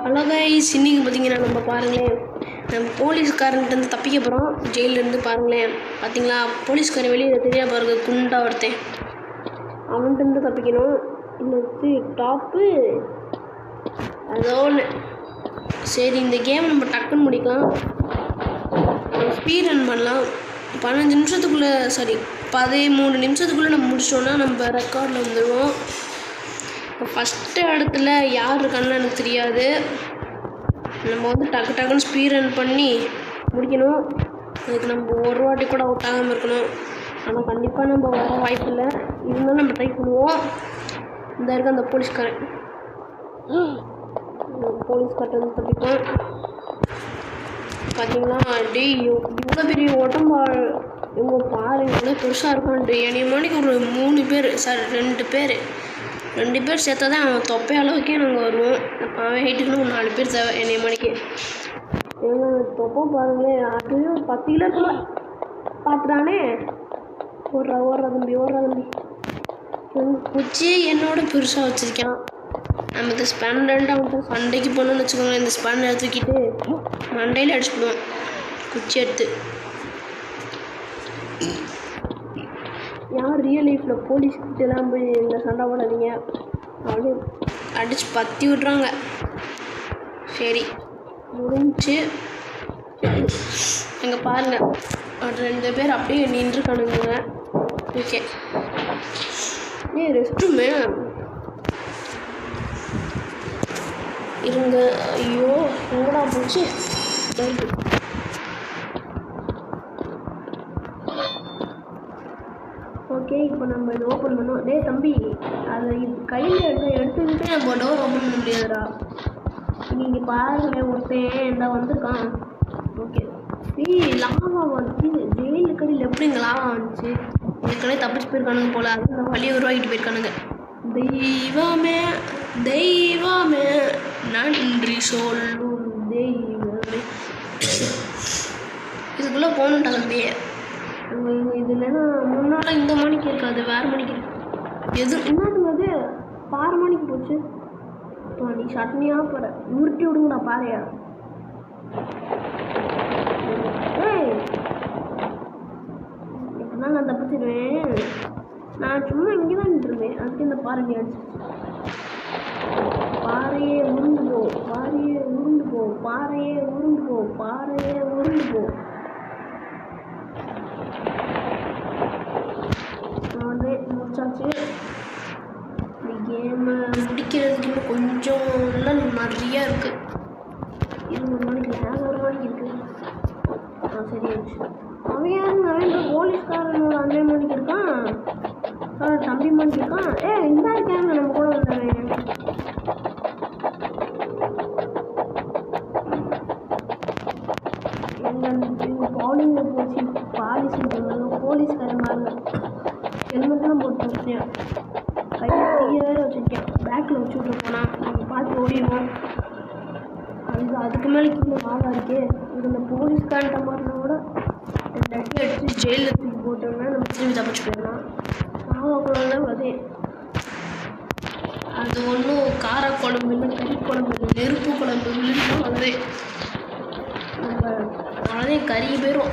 Hello guys, இன்னைக்கு பார்த்தீங்கன்னா நம்ம பாருங்களேன், நம்ம போலீஸ்காரன்ட்டு தப்பிக்க போகிறோம் ஜெயிலேருந்து. பாருங்களேன், பார்த்தீங்களா போலீஸ்காரன் வெளியே தெரியா பாருங்க, குண்டா ஒருத்தன், அவன்கிட்ட தப்பிக்கணும். இன்னொரு டாப்பு அதோ ஒன்று. சரி, இந்த கேம் நம்ம டக்குன்னு முடிக்கலாம், ஸ்பீட் ரன் பண்ணலாம். 15 நிமிஷத்துக்குள்ளே 13 நிமிஷத்துக்குள்ளே நம்ம முடிச்சிட்டோன்னா நம்ம ரெக்கார்டில் வந்துடுவோம். இப்போ ஃபஸ்ட்டு இடத்துல யார் இருக்கான்னு எனக்கு தெரியாது. நம்ம வந்து டக்குன்னு ஸ்பீட் ரன் பண்ணி முடிக்கணும். அதுக்கு நம்ம ஒரு வாட்டி கூட அவுட் ஆகாமல் இருக்கணும். ஆனால் கண்டிப்பாக நம்ம வர வாய்ப்பு இல்லை, இருந்தாலும் நம்ம ட்ரை பண்ணுவோம். இந்த இருக்க அந்த போலீஸ்காரன் வந்து தப்பிப்போம். பார்த்தீங்கன்னா டேய் இவ்வளோ பெரிய உடம்பா இவங்க பாருங்க, இவ்வளோ பெருசாக இருக்கான்ட்டு. என்னைய மணிக்கு ஒரு 3 பேர் 2 பேர் சேர்த்தா தான் அவன் தொப்பை அளவுக்கே நாங்கள் வருவோம். அவன் ஹைட்டுக்குன்னு ஒரு 4 பேர் தேவை என்னைய மணிக்கு. ஏன்னா தொப்பை பாருங்களேன், அதுவே ஒரு 10 கிலோ இருக்குல்ல. பார்த்துட்டானே, ஓடுறா தம்பி. குச்சியே என்னோட பெருசாக வச்சுருக்கான். நம்ம இந்த ஸ்பேண்டர்ட்டு அவன்கிட்ட சண்டைக்கு போனோம்னு வச்சுக்கோங்களேன், இந்த ஸ்பேண்டர் தூக்கிட்டு மண்டையில் அடிச்சுடுவோம் குச்சி எடுத்து. யார் ரியல் லைஃப்பில் போலீஸ்கிட்டலாம் போய் இந்த சண்டை போடாதீங்க, அப்படியே அடித்து பற்றி விட்றாங்க. சரி, முடிஞ்சு. அங்கே பாருங்கள், 2 பேர் அப்படியே நின்றுக்கானுங்க. ஓகே, ரெஸ்ட்ரூமே இருங்க. ஐயோ எங்கடா போச்சு. ஓகே, இப்போ நம்ம இதை ஓப்பன் பண்ணோம். டே தம்பி, அதை கையில் எடுத்துக்கிட்டே நம்ம டோர் ஓப்பன் பண்ண முடியாதுடா. நீங்கள் பாருங்களேன், ஒருத்தன் இந்த வந்திருக்கான். ஓகே, லாவா வந்து ஜெயிலு கடையில் எப்படிங்க லாவா வந்துச்சு? இதுக்கடை தப்பிச்சு போயிருக்கானுங்க போல, அது இந்த வழியை உருவாக்கிட்டு போயிருக்கானுங்க. தெய்வமே நன்றி சொல்லும் தெய்வமே. இதுக்குள்ளே போகணுன்டா தம்பி. இது இல்லைன்னா முன்னால் இந்த மணிக்கு இருக்காது, வேறு மணிக்கு இருக்கு. என்னதுங்க அது 6 மணிக்கு போச்சு. நீ சட்னியாக போகிற, உருட்டி விடுங்கடா பாறையா. இப்போதான் நான் தப்பிச்சிடுவேன். நான் சும்மா இங்கே தான் நின்றுருவேன், அதுக்கு இந்த பாறை நீ அடிச்சு. பாறையே உருண்டு போ. முடிச்சாச்சு. இந்த கேமை முடிக்கிறதுக்கு இன்னும் கொஞ்சம் நிறையா இருக்குது. 20 மணிக்கு இல்லை, 1 மணிக்கு இருக்குது. சரியாச்சு. அவன் யாருங்க? இந்த போலீஸ்காரனோட அண்ணன் மணிக்கு இருக்கான், தம்பி மணிக்கு இருக்கான். இந்த இருக்காங்க நம்ம கூட வந்தவன். பவுலிங்கில் போச்சு போலீஸ்காரன் பாருங்க, ஹெல்மெட்லாம் போட்டு வச்சுருக்கேன், கையில் தீய வேறு வச்சுருக்கேன், பேக்கில் வச்சு விட்டு போனான். நம்ம பார்த்து ஓடிடுவோம். அதுக்கு மேலே கீழே வாழா இருக்கே. இந்த போலீஸ்காரன்ட்ட மாட்டினா கூட 2 அடி அடித்து ஜெயிலில் தூக்கி போட்டோம்னா நம்ம திரும்பி தப்பிச்சு போயிடலாம். சாவக்குள்ள அதே அது ஒன்றும் காரக்குழம்பு இல்லை, கறி குழம்பு இல்லை, நெருப்பு குழம்பு இல்லைன்னா அதே நம்ம அதே கறி போயிடும்.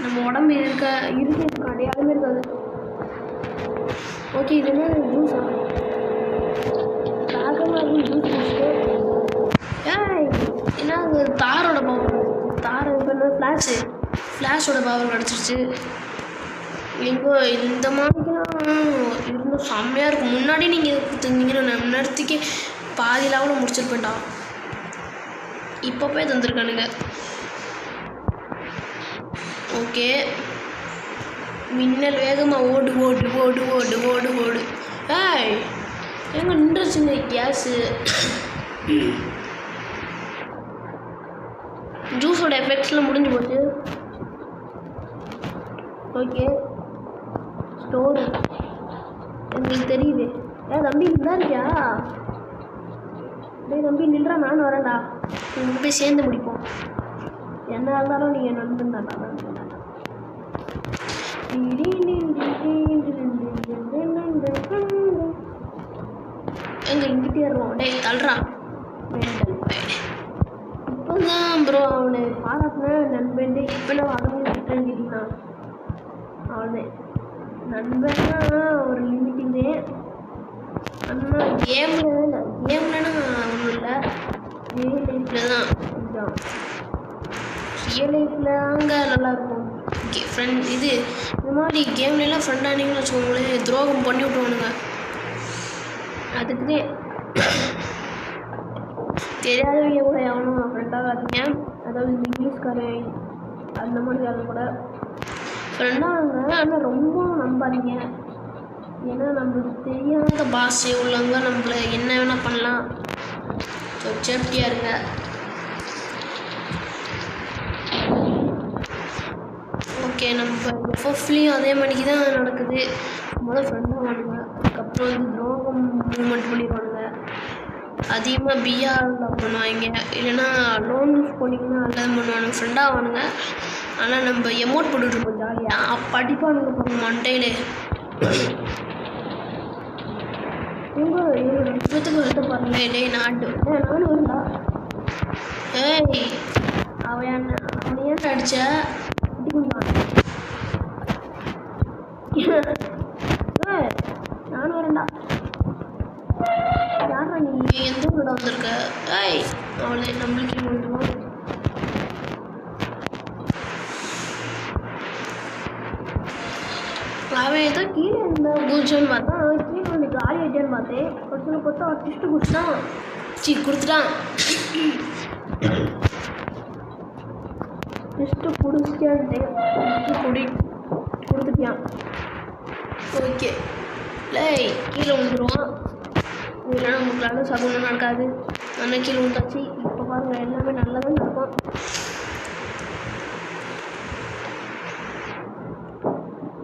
நம்ம உடம்பு இருக்கிறதுக்கு அடையாளமே இருக்காது. ஓகே, இது என்ன ஜூஸா? தாகமாக ஜூஸ் குடிச்சிட்டு ஏன்னா அது தாரோட பவர், இப்போ என்ன ஃப்ளாஷோட பவர் கிடச்சிருச்சு. இப்போ இந்த மாதிரிலாம் இன்னும் செம்மையாக இருக்கும். முன்னாடி நீங்கள் தந்தீங்கன்னா நான் நேரத்துக்கே பாதி லெவலில் முடிச்சிருப்பேன்டா. இப்போ போய் தந்துருக்கானுங்க. ஓகே, மின்னல் வேகமாக ஓடு. எங்கே நின்றுச்சுங்க கேஸு? ஜூஸோட எஃபெக்ட்ஸ்லாம் முடிஞ்சு போச்சு. ஓகே, ஸ்டோர் எங்களுக்கு தெரியுது. தம்பி இருந்தா இருக்கியா? தம்பி நின்றா, நானும் வரேன்டா. நீங்கள் போய் சேர்ந்து முடிப்போம். என்ன இருந்தாலும் நீங்கள் நண்பன்தான்டா. எங்கே இங்கிட்டே இருவோம். டேய் தள்ளுறா. அவனை பாராட்டின நண்பன் இப்போ நான் அவங்க கேட்டீங்கன்னா அவனே நண்பன்னா ஒரு லிமிட்டிங்கு. ஆனால் கேம்லன்னா ஒன்றும் இல்லை, ரியல் லைஃப்பில் தான் கொஞ்சம் ரியல் லைஃப்பில் அங்கே நல்லாயிருக்கும். ஃப்ரெண்ட் இது மாதிரி கேம்லாம் ஃப்ரெண்ட் ஆனீங்கன்னு வச்சுக்கோங்களேன், துரோகம் பண்ணி விட்டுவானுங்க. அதுக்குதே தெரியாதவங்க கூட எவனும் ஃப்ரெண்டாகாதீங்க. அதாவது இங்கிலீஷ்காரன் அந்த மாதிரி அது கூட ஃப்ரெண்டாக. ஆனால் ரொம்ப நம்பாதீங்க, ஏன்னா நம்மளுக்கு தெரியாத பாஷை உள்ளவங்க நம்மளை என்ன வேணால் பண்ணலாம். ஸோ சேஃப்டியாக இருங்க. ஓகே, நம்ம எஃப்எஃப்லேயும் அதே மாதிரிக்கு தான் நடக்குது. முதல்ல ஃப்ரெண்டாக வானுங்க, அதுக்கப்புறம் வந்து துரோகம் மூவ்மெண்ட் பண்ணிடுவானுங்க. அதிகமாக பிஆரில் பண்ணுவாங்க, இல்லைன்னா லோன் யூஸ் பண்ணிங்கன்னா அதெல்லாம் பண்ணுவானுங்க, ஃப்ரெண்டாக வானுங்க. ஆனால் நம்ம எமௌண்ட் போட்டுட்ருப்போம் ஜாலியாக, அப்போ அடிப்பானுங்க போங்க மண்டையிலே. இவங்க விஷயத்துக்கு வந்து பாருங்களேன், இல்லை நானும் இருந்தா ஏய் அவன் ஏன் அடிச்ச நானும் வரேன்டா. யாரா நீ எந்த ஊரோட வந்திருக்க? ஏய் அவளை நம்மளுக்கு வந்துடுவோம். அவன் ஏதோ கீழே இருந்தா குதிச்சோன்னு பார்த்தா கீழே வந்து காலி ஆகிட்டேன்னு பார்த்தேன். ஒரு சில பார்த்தா டிஸ்ட்டு குடிச்சிட்டான், கொடுத்துட்டான். டிஸ்ட்டு குடிச்சிட்டான்ட்டு கொடுத்துட்டான். ஓகே, இல்லை கீழே விழுந்துருவான், இல்லைன்னா நம்மளால சகுனம் நடக்காது. ஆனால் கீழே விழுந்தாச்சு. இப்போ பாருங்கள், எல்லாமே நல்லா தான் நடக்கும்.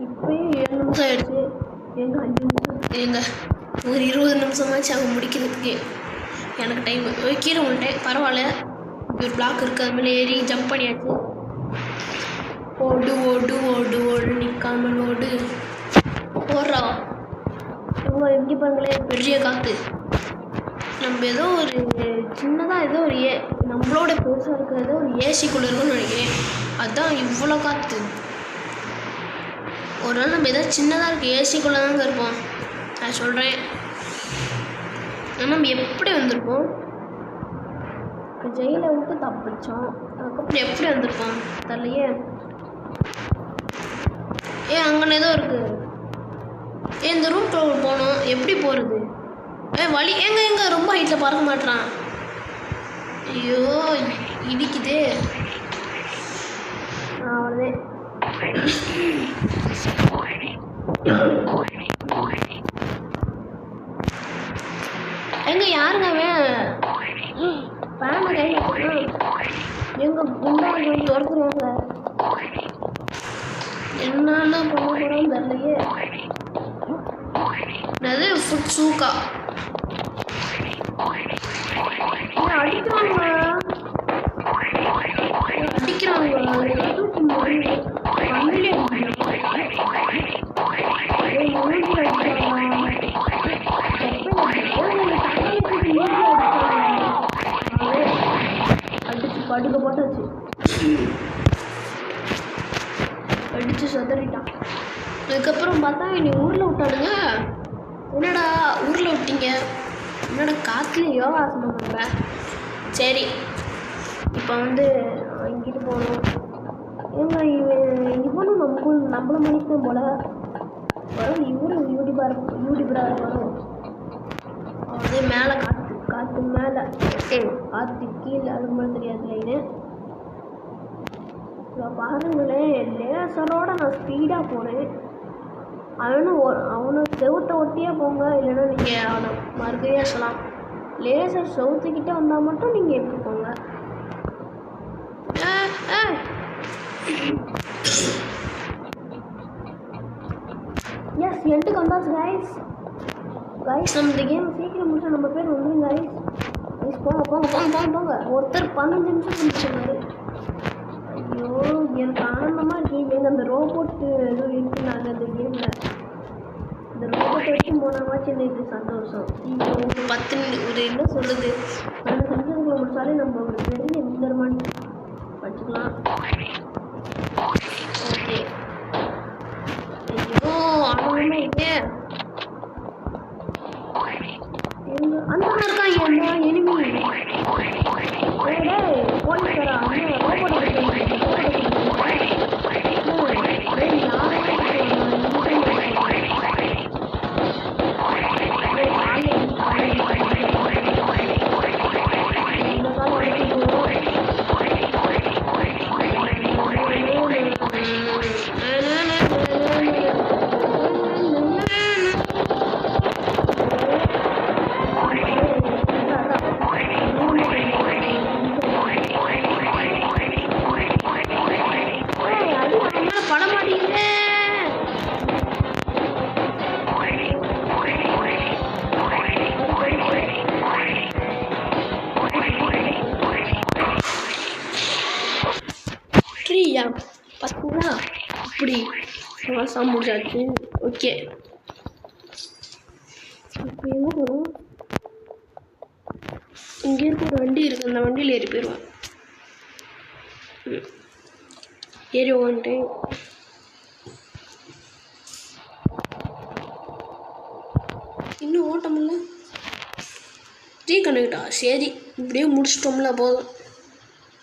இப்போயும் 7 நிமிஷம் ஆகிடுச்சு. எங்கள் 5 நிமிஷம் ஒரு 20 நிமிஷமாச்சு அவங்க முடிக்கிறதுக்கு எனக்கு டைம். கீழே விழுட்டேன், பரவாயில்ல. ஒரு பிளாக் இருக்குது, அது மேலே ஏறி ஜம்ப் பண்ணியாச்சு. ஓடு ஓடு ஓடு ஓடு நிற்காமல் ஓடு ஓடுறா. இவங்க எப்படி பாருங்களேன், பெரிய காற்று. நம்ம ஏதோ ஒரு சின்னதாக ஏதோ ஒரு நம்மளோட பெருசாக இருக்கிற ஏதோ ஒரு ஏசிக்குள்ளே இருக்குன்னு நினைக்கிறேன். அதுதான் இவ்வளோ காற்று. ஒரு நாள் நம்ம ஏதாவது சின்னதாக இருக்குது ஏசிக்குள்ளே தாங்க இருப்போம், நான் சொல்கிறேன். ஆனால் நம்ம எப்படி வந்திருப்போம்? ஜெயிலை விட்டு தப்பிச்சோம், அதுக்கப்புறம் எப்படி வந்திருப்போம் தெரியலையே. அங்கே ஏதோ இருக்குது. இந்த ரூம் போகணும், எப்படி போகிறது? வழி எங்க ரொம்ப ஹைட்டில் பறக்க மாட்டான். ஐயோ இடிக்குதே. அவ்வளோதே. யாருங்க அவன் பேனை கையில் எங்க குண்டாங்க வந்து துறக்குறாங்க. என்னன்னா பண்ண போகிறோம் தெரியலையே. அது ஃபுட் சூக்கா அடிக்கிறாங்க. அடிச்சு படுக்க போட்டாச்சு, அடிச்சு சதறிட்டான். அதுக்கப்புறம் பார்த்தா என்னை ஊரில் விட்டானுங்க. என்னடா ஊரில் விட்டீங்க? என்னடா காற்றுல யோகாசனம் பண்ணுறேன். சரி, இப்போ வந்து இங்கிட்டு போகணும். இவனும் நம்மள மணிக்கு போல வரும். இவரும் யூடியூபராக வரும். அதே மேலே காற்று மேலே காற்று கீழே அது மாதிரி தெரியாது லைனு. பாருங்களேன், லேசரோட நான் ஸ்பீடாக போனேன். அவனை செவுத்தை ஒட்டியே போங்க, இல்லைன்னா நீங்கள் அவனை மறுக்கையே சொல்லலாம். லேசர் செவுத்துக்கிட்டே வந்தால் மட்டும் நீங்கள் எப்படி போங்க. எஸ், எண்டுக்கு வந்தாச்சு கைஸ். நம்ம இந்த கேம் சீக்கிரம் முடிச்சா நம்ம பேர் வந்துடும் கைஸ். போங்க. ஒருத்தர் 15 நிமிஷம் முடிச்சிருந்தாரு. ஐயோ எனக்கு ஆனந்தமாக இருக்கு. அந்த ரோபோட்டு ஏதோ இருக்குனாங்க அந்த கேமில். இந்த ரோபோட்டை வச்சு போனாமாச்சு எனக்கு சந்தோஷம். இப்போ ஒரு என்ன சொல்லுது, 12 நிமிஷத்துக்குள்ள முடிச்சாலே நம்ம ஒரு பெரிய வின்னர் மாதிரி பார்த்துக்கலாம். ஓகே. ஐயோ ஆகவே இதே அந்த இருக்காங்க அந்த எனிமி. போலீஸ்காரா பார்த்தீங்களா இப்படி மாதம் முடிஞ்சாச்சு. ஓகே இப்போ எங்கே போகிறோம்? இங்கே இருக்க ஒரு வண்டி இருக்குது, அந்த வண்டியில் ஏறி போயிடுவோம். ஏறி வந்துட்டு இன்னும் ஓட்டமில்ல ரீகனெக்டா. சரி இப்படியே முடிச்சிட்டோம்ல போதும்.